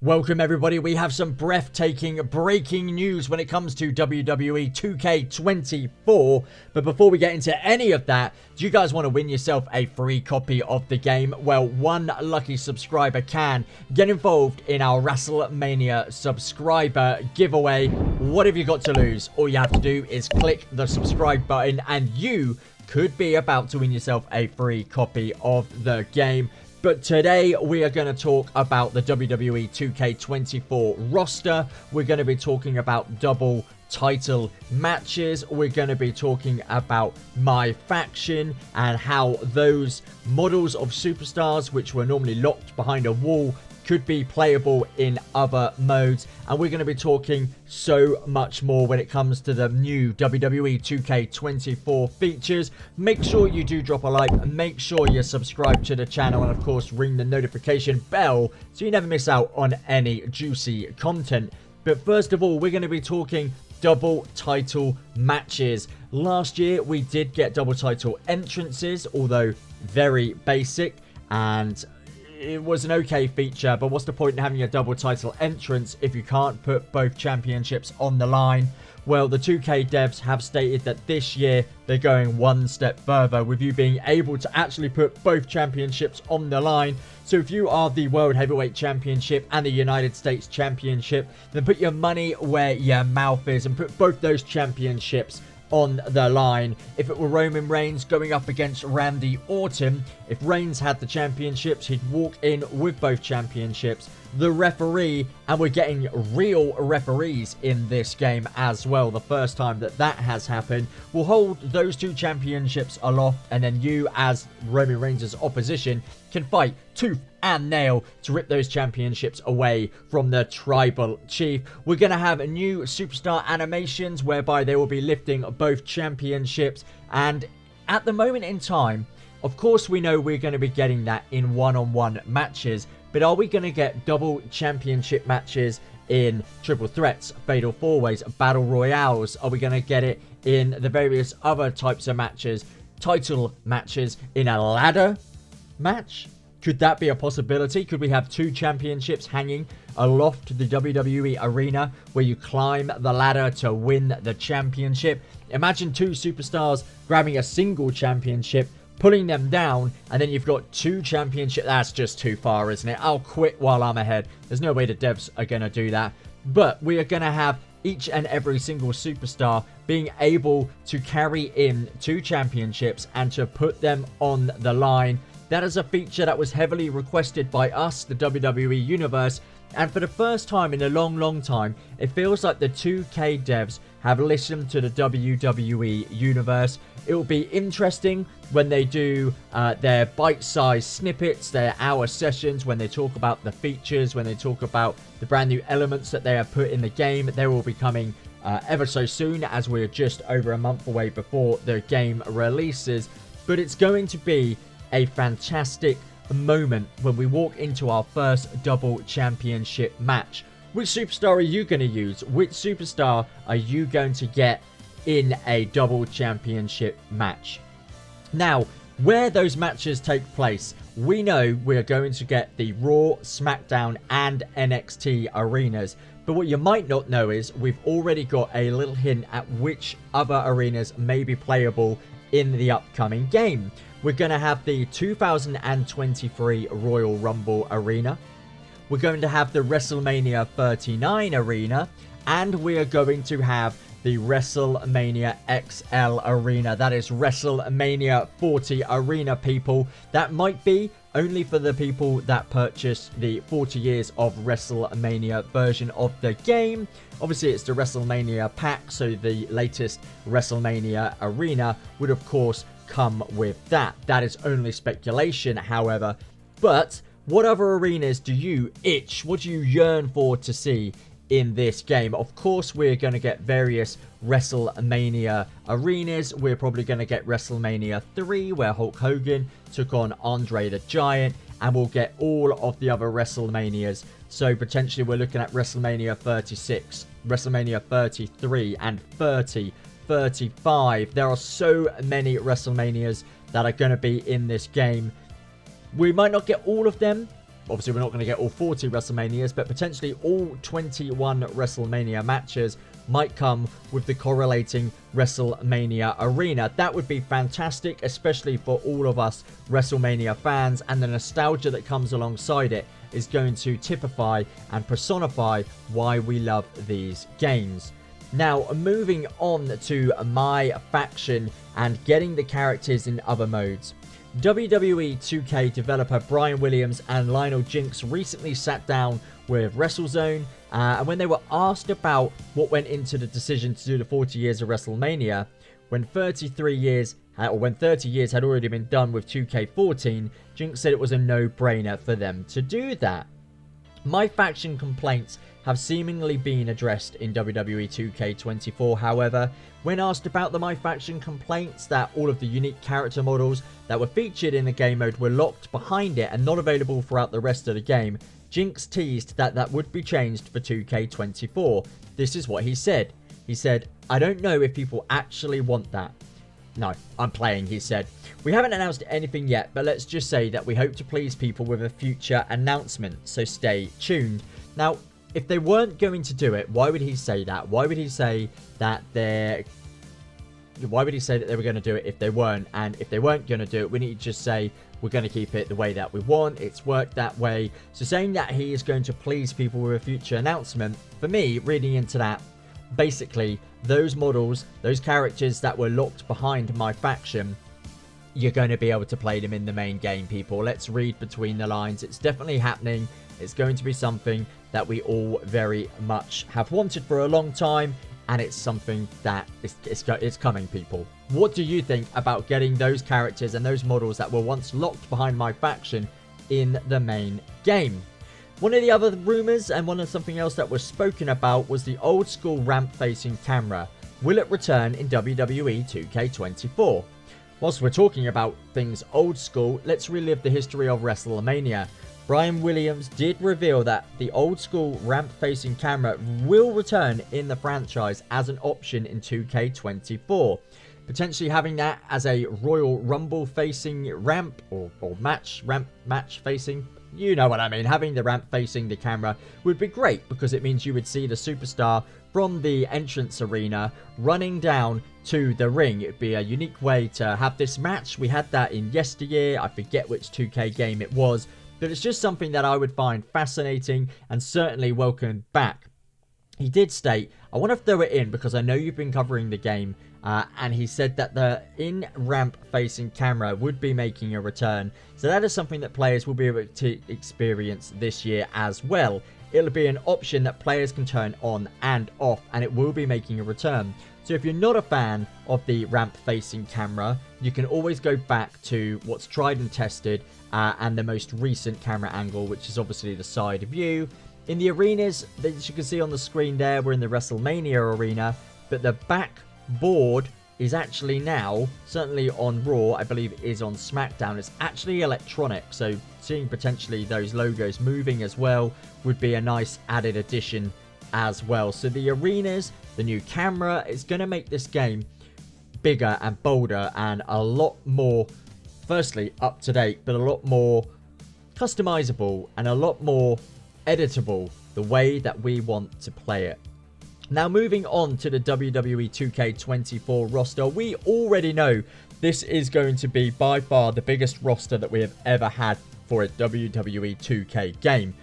Welcome everybody, we have some breathtaking breaking news when it comes to WWE 2K24. But before we get into any of that, do you guys want to win yourself a free copy of the game? Well, one lucky subscriber can get involved in our WrestleMania subscriber giveaway. What have you got to lose? All you have to do is click the subscribe button and you could be about to win yourself a free copy of the game. But today we are going to talk about the WWE 2K24 roster. We're going to be talking about double title matches. We're going to be talking about my faction and how those models of superstars which were normally locked behind a wall could be playable in other modes. And we're going to be talking so much more when it comes to the new WWE 2K24 features. Make sure you do drop a like and make sure you're subscribed to the channel, and of course ring the notification bell so you never miss out on any juicy content. But first of all, we're going to be talking double title matches. Last year we did get double title entrances, although very basic, and it was an okay feature, but what's the point in having a double title entrance if you can't put both championships on the line? Well, the 2K devs have stated that this year they're going one step further with you being able to actually put both championships on the line. So if you are the World Heavyweight Championship and the United States Championship, then put your money where your mouth is and put both those championships on the line. If it were Roman Reigns going up against Randy Orton, if Reigns had the championships, he'd walk in with both championships, the referee, and we're getting real referees in this game as well. The first time that has happened, will hold those two championships aloft, and then you as Roman Reigns' opposition can fight tooth and nail to rip those championships away from the tribal chief. We're going to have new superstar animations whereby they will be lifting both championships, and at the moment in time, of course we know we're going to be getting that in one-on-one matches, but are we going to get double championship matches in triple threats, fatal four-ways, battle royales? Are we going to get it in the various other types of matches, title matches, in a ladder match? Could that be a possibility? Could we have two championships hanging aloft the WWE arena where you climb the ladder to win the championship? Imagine two superstars grabbing a single championship, pulling them down, and then you've got two championships. That's just too far, isn't it? I'll quit while I'm ahead. There's no way the devs are going to do that. But we are going to have each and every single superstar being able to carry in two championships and to put them on the line. That is a feature that was heavily requested by us, the WWE Universe, and for the first time in a long time, it feels like the 2K devs have listened to the WWE Universe. It will be interesting when they do their bite-sized snippets, their hour sessions, when they talk about the features, when they talk about the brand new elements that they have put in the game. They will be coming ever so soon, as we're just over a month away before the game releases. But it's going to be a fantastic moment when we walk into our first double championship match. Which superstar are you going to use? Which superstar are you going to get in a double championship match? Now, where those matches take place, we know we're going to get the Raw, SmackDown and NXT arenas. But what you might not know is we've already got a little hint at which other arenas may be playable in the upcoming game. We're going to have the 2023 Royal Rumble arena. We're going to have the WrestleMania 39 arena. And we are going to have the WrestleMania XL arena. That is WrestleMania 40 arena, people. That might be only for the people that purchase the 40 years of WrestleMania version of the game. Obviously, it's the WrestleMania pack, so the latest WrestleMania arena would, of course, come with that. That is only speculation, however. But what other arenas do you itch? What do you yearn for to see in this game? Of course, we're going to get various WrestleMania arenas. We're probably going to get WrestleMania 3, where Hulk Hogan took on Andre the Giant, and we'll get all of the other WrestleManias. So potentially we're looking at WrestleMania 36, WrestleMania 33, and 30, 35. There are so many WrestleManias that are going to be in this game. We might not get all of them, obviously we're not going to get all 40 WrestleManias, but potentially all 21 WrestleMania matches might come with the correlating WrestleMania arena. That would be fantastic, especially for all of us WrestleMania fans, and the nostalgia that comes alongside it is going to typify and personify why we love these games. Now, moving on to my faction and getting the characters in other modes. WWE 2K developer Brian Williams and Lionel Jinx recently sat down with WrestleZone, and when they were asked about what went into the decision to do the 40 years of WrestleMania, when 30 years had already been done with 2K14, Jinx said it was a no-brainer for them to do that. My faction complaints have seemingly been addressed in WWE 2K24. However, when asked about the My Faction complaints that all of the unique character models that were featured in the game mode were locked behind it and not available throughout the rest of the game, Jinx teased that that would be changed for 2K24. This is what he said. He said, "I don't know if people actually want that." "No, I'm playing," he said. "We haven't announced anything yet, but let's just say that we hope to please people with a future announcement, so stay tuned." Now, if they weren't going to do it, why would he say that? Why would he say that they were going to do it if they weren't? And if they weren't going to do it, we need to just say we're going to keep it the way that we want. It's worked that way. So saying that he is going to please people with a future announcement, for me, reading into that, basically, those models, those characters that were locked behind My Faction, you're going to be able to play them in the main game, people. Let's read between the lines. It's definitely happening. It's going to be something that we all very much have wanted for a long time, and it's something that it's coming, people. What do you think about getting those characters and those models that were once locked behind My Faction in the main game? One of the other rumors and something else that was spoken about was the old school ramp facing camera. Will it return in WWE 2K24? Whilst we're talking about things old school, let's relive the history of WrestleMania. Brian Williams did reveal that the old school ramp facing camera will return in the franchise as an option in 2K24. Potentially having that as a Royal Rumble facing ramp or match facing, you know what I mean. Having the ramp facing the camera would be great because it means you would see the superstar from the entrance arena running down to the ring. It'd be a unique way to have this match. We had that in yesteryear. I forget which 2K game it was, but it's just something that I would find fascinating and certainly welcome back. He did state, "I want to throw it in because I know you've been covering the game," and he said that the in-ramp facing camera would be making a return. So that is something that players will be able to experience this year as well. It'll be an option that players can turn on and off, and it will be making a return. So if you're not a fan of the ramp facing camera, you can always go back to what's tried and tested and the most recent camera angle, which is obviously the side view. In the arenas, as you can see on the screen there, we're in the WrestleMania arena, but the back board is actually now, certainly on Raw, I believe it is on SmackDown, it's actually electronic, so seeing potentially those logos moving as well would be a nice added addition as well. So the arenas, the new camera, is going to make this game bigger and bolder and a lot more, firstly, up to date, but a lot more customizable and a lot more editable the way that we want to play it. Now, moving on to the WWE 2K24 roster, we already know this is going to be by far the biggest roster that we have ever had for a WWE 2K game.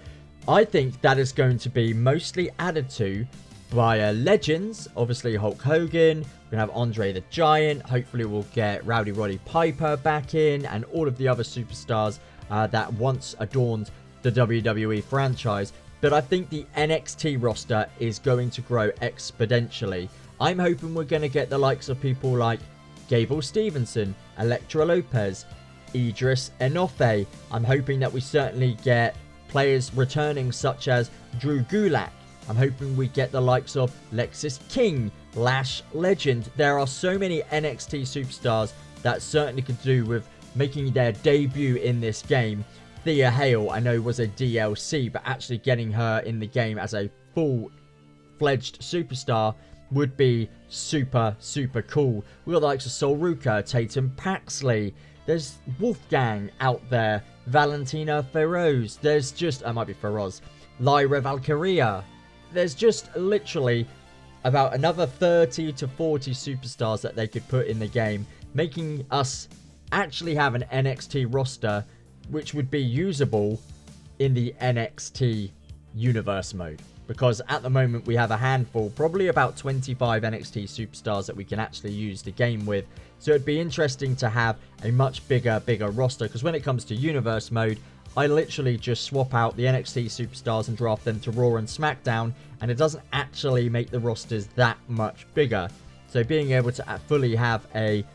I think that is going to be mostly added to by legends, obviously Hulk Hogan, we're going to have Andre the Giant, hopefully we'll get Rowdy Roddy Piper back in, and all of the other superstars that once adorned the WWE franchise. But I think the NXT roster is going to grow exponentially. I'm hoping we're going to get the likes of people like Gable Stevenson, Elektra Lopez, Idris Enofe. I'm hoping that we certainly get players returning such as Drew Gulak. I'm hoping we get the likes of Lexis King, Lash Legend. There are so many NXT superstars that certainly could do with making their debut in this game. Thea Hale, I know, was a DLC, but actually getting her in the game as a full-fledged superstar would be super, super cool. We've got the likes of Sol Ruka, Tatum Paxley, There's Wolfgang out there, Valentina Feroz, there's just, might be Feroz, Lyra Valkyria. There's just literally about another 30 to 40 superstars that they could put in the game, making us actually have an NXT roster which would be usable in the NXT universe mode. Because at the moment we have a handful, probably about 25 NXT superstars that we can actually use the game with. So it'd be interesting to have a much bigger roster, because when it comes to universe mode, I literally just swap out the NXT superstars and draft them to Raw and SmackDown, and it doesn't actually make the rosters that much bigger. So being able to fully have a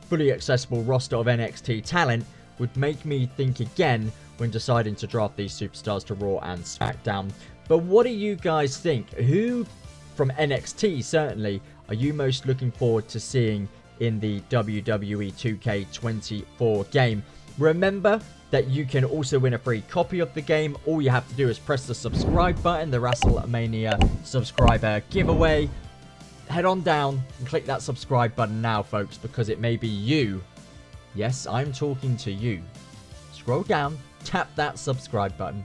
fully accessible roster of NXT talent would make me think again when deciding to draft these superstars to Raw and SmackDown. But what do you guys think? Who from NXT certainly are you most looking forward to seeing in the WWE 2K24 game? Remember that you can also win a free copy of the game. All you have to do is press the subscribe button, the WrestleMania subscriber giveaway. Head on down and click that subscribe button now, folks, because it may be you. Yes, I'm talking to you. Scroll down, tap that subscribe button.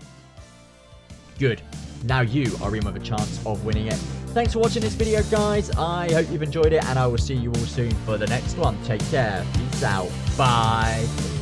Good. Now you are in with a chance of winning it. Thanks for watching this video, guys. I hope you've enjoyed it, and I will see you all soon for the next one. Take care. Peace out. Bye.